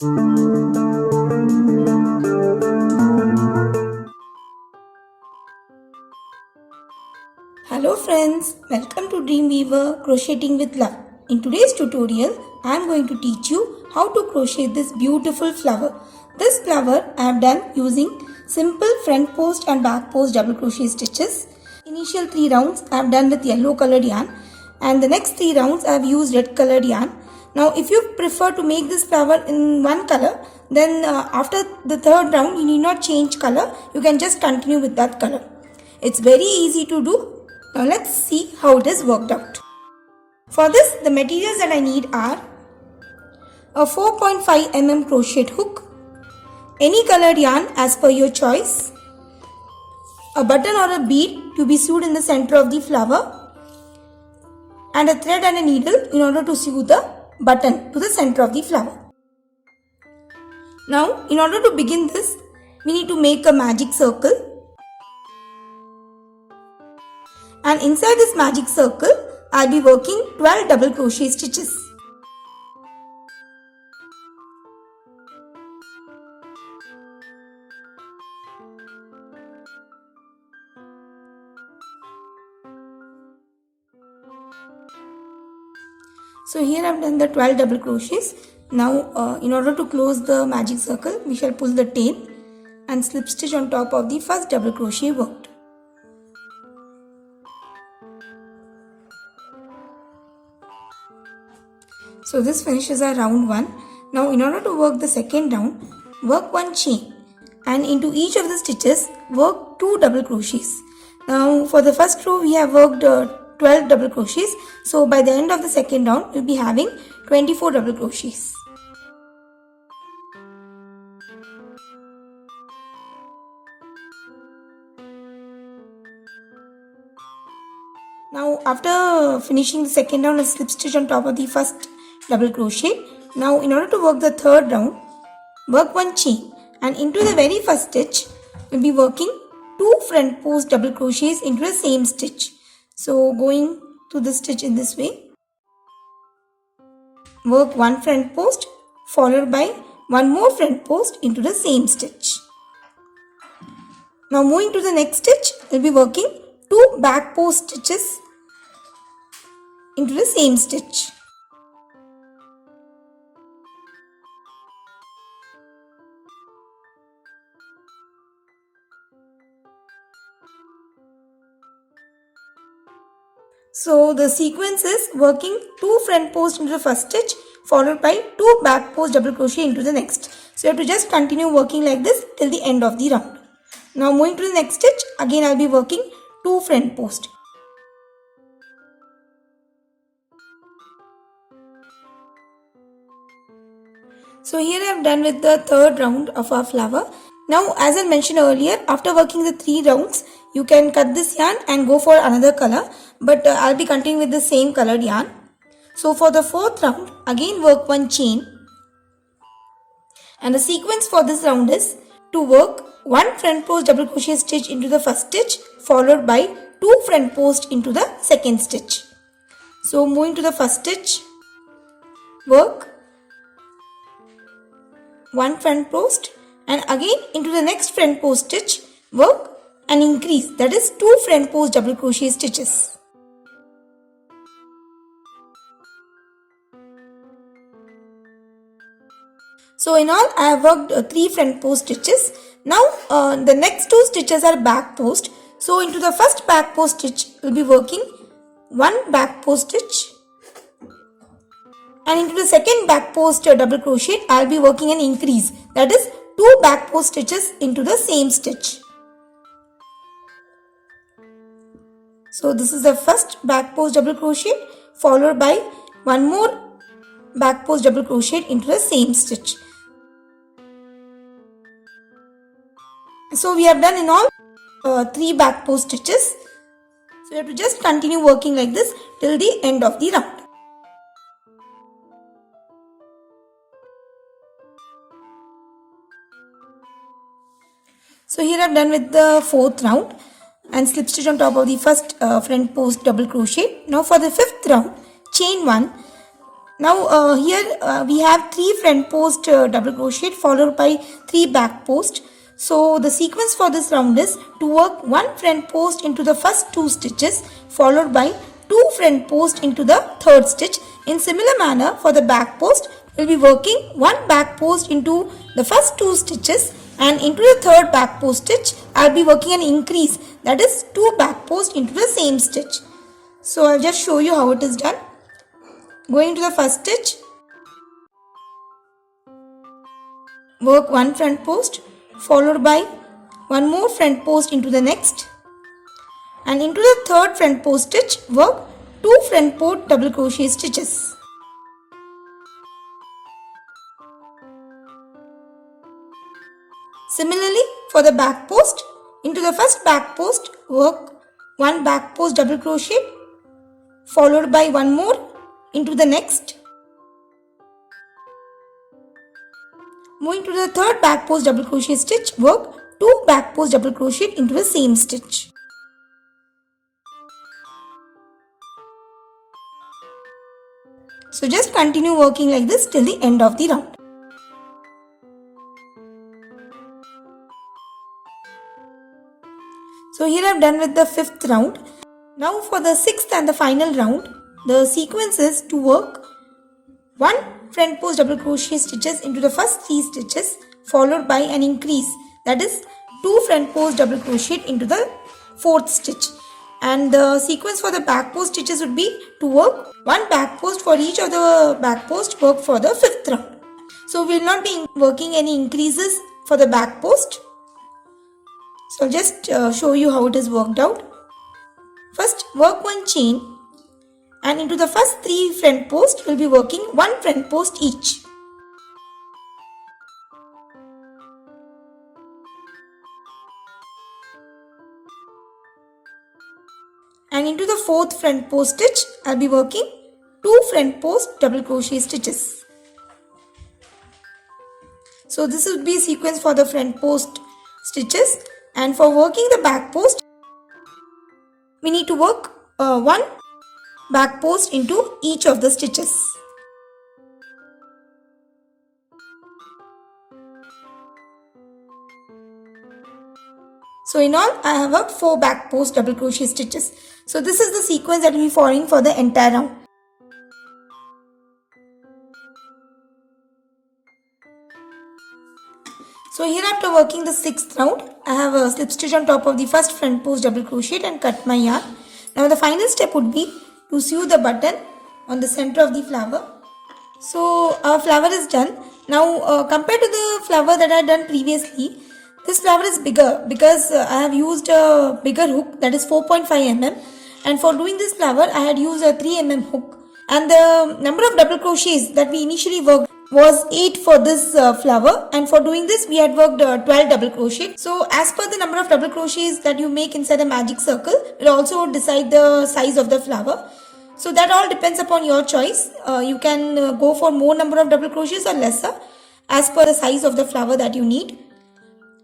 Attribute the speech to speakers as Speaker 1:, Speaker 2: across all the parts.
Speaker 1: Hello friends, welcome to Dreamweaver Crocheting with Love. In today's tutorial, I am going to teach you how to crochet this beautiful flower. This flower I have done using simple front post and back post double crochet stitches. Initial 3 rounds I have done with yellow colored yarn, and the next 3 rounds I have used red colored yarn. Now if you prefer to make this flower in one color, then after the 3rd round you need not change color, you can just continue with that color. It's very easy to do. Now let's see how it is worked out. For this, the materials that I need are a 4.5 mm crochet hook, any colored yarn as per your choice, a button or a bead to be sewed in the center of the flower, and a thread and a needle in order to sew the button to the center of the flower. Now, in order to begin this, we need to make a magic circle. And inside this magic circle, I'll be working 12 double crochet stitches. So here I've done the 12 double crochets. Now in order to close the magic circle, we shall pull the tail and slip stitch on top of the first double crochet worked. So this finishes our round 1. Now in order to work the second round, work 1 chain, and into each of the stitches work 2 double crochets. Now for the first row we have worked 12 double crochets. So by the end of the second round we'll be having 24 double crochets. Now after finishing the second round, a slip stitch on top of the first double crochet. Now in order to work the third round, work 1 chain, and into the very first stitch we'll be working 2 front post double crochets into the same stitch. So going to the stitch in this way, work 1 front post followed by 1 more front post into the same stitch. Now moving to the next stitch, we'll be working 2 back post stitches into the same stitch. So the sequence is working 2 front post into the first stitch followed by 2 back post double crochet into the next. So you have to just continue working like this till the end of the round. Now moving to the next stitch, again I'll be working 2 front post. So here I have done with the 3rd round of our flower. Now as I mentioned earlier, after working the 3 rounds, you can cut this yarn and go for another color, but I'll be continuing with the same colored yarn. So for the 4th round, again work 1 chain, and the sequence for this round is to work 1 front post double crochet stitch into the first stitch followed by 2 front post into the second stitch. So moving to the first stitch, work 1 front post, and again into the next front post stitch work an increase, that is 2 front post double crochet stitches. So in all I have worked 3 front post stitches. Now the next 2 stitches are back post. So into the first back post stitch we'll be working 1 back post stitch, and into the second back post double crochet I'll be working an increase, that is 2 back post stitches into the same stitch. So this is the first back post double crochet followed by 1 more back post double crochet into the same stitch. So we have done in all 3 back post stitches. So you have to just continue working like this till the end of the round. So here I have done with the 4th round and slip stitch on top of the first front post double crochet. Now for the 5th round, chain 1. Now here we have 3 front post double crochet followed by 3 back post. So the sequence for this round is to work 1 front post into the first 2 stitches followed by 2 front post into the third stitch. In similar manner for the back post, we will be working 1 back post into the first 2 stitches, and into the third back post stitch I will be working an increase, that is 2 back post into the same stitch. So I will just show you how it is done. Going to the first stitch, work 1 front post followed by 1 more front post into the next, and into the third front post stitch work 2 front post double crochet stitches. Similarly for the back post, into the first back post work 1 back post double crochet followed by 1 more into the next. Moving to the third back post double crochet stitch, work 2 back post double crochet into the same stitch. So just continue working like this till the end of the round. So here I have done with the 5th round. Now for the 6th and the final round, the sequence is to work 1 front post double crochet stitches into the first 3 stitches followed by an increase, that is 2 front post double crochet into the 4th stitch. And the sequence for the back post stitches would be to work 1 back post for each of the back post work for the 5th round. So we will not be working any increases for the back post. So I'll just show you how it is worked out. First work 1 chain, and into the first 3 front post we'll be working 1 front post each. And into the 4th front post stitch I'll be working 2 front post double crochet stitches. So this would be sequence for the front post stitches, and for working the back post we need to work 1 back post into each of the stitches. So in all I have worked 4 back post double crochet stitches. So this is the sequence that we will be following for the entire round. So here after working the 6th round, I have a slip stitch on top of the first front post double crochet and cut my yarn. Now the final step would be to sew the button on the center of the flower. So our flower is done. Now compared to the flower that I had done previously, this flower is bigger because I have used a bigger hook, that is 4.5 mm, and for doing this flower I had used a 3 mm hook, and the number of double crochets that we initially worked was 8 for this flower, and for doing this we had worked 12 double crochet. So as per the number of double crochets that you make inside a magic circle will also decide the size of the flower. So that all depends upon your choice. You can go for more number of double crochets or lesser as per the size of the flower that you need.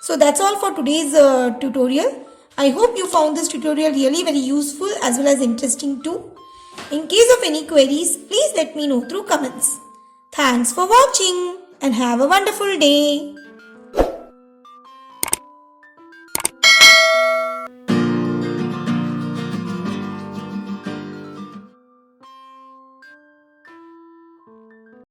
Speaker 1: So that's all for today's tutorial. I hope you found this tutorial really very useful as well as interesting too. In case of any queries, please let me know through comments. Thanks for watching and have a wonderful day.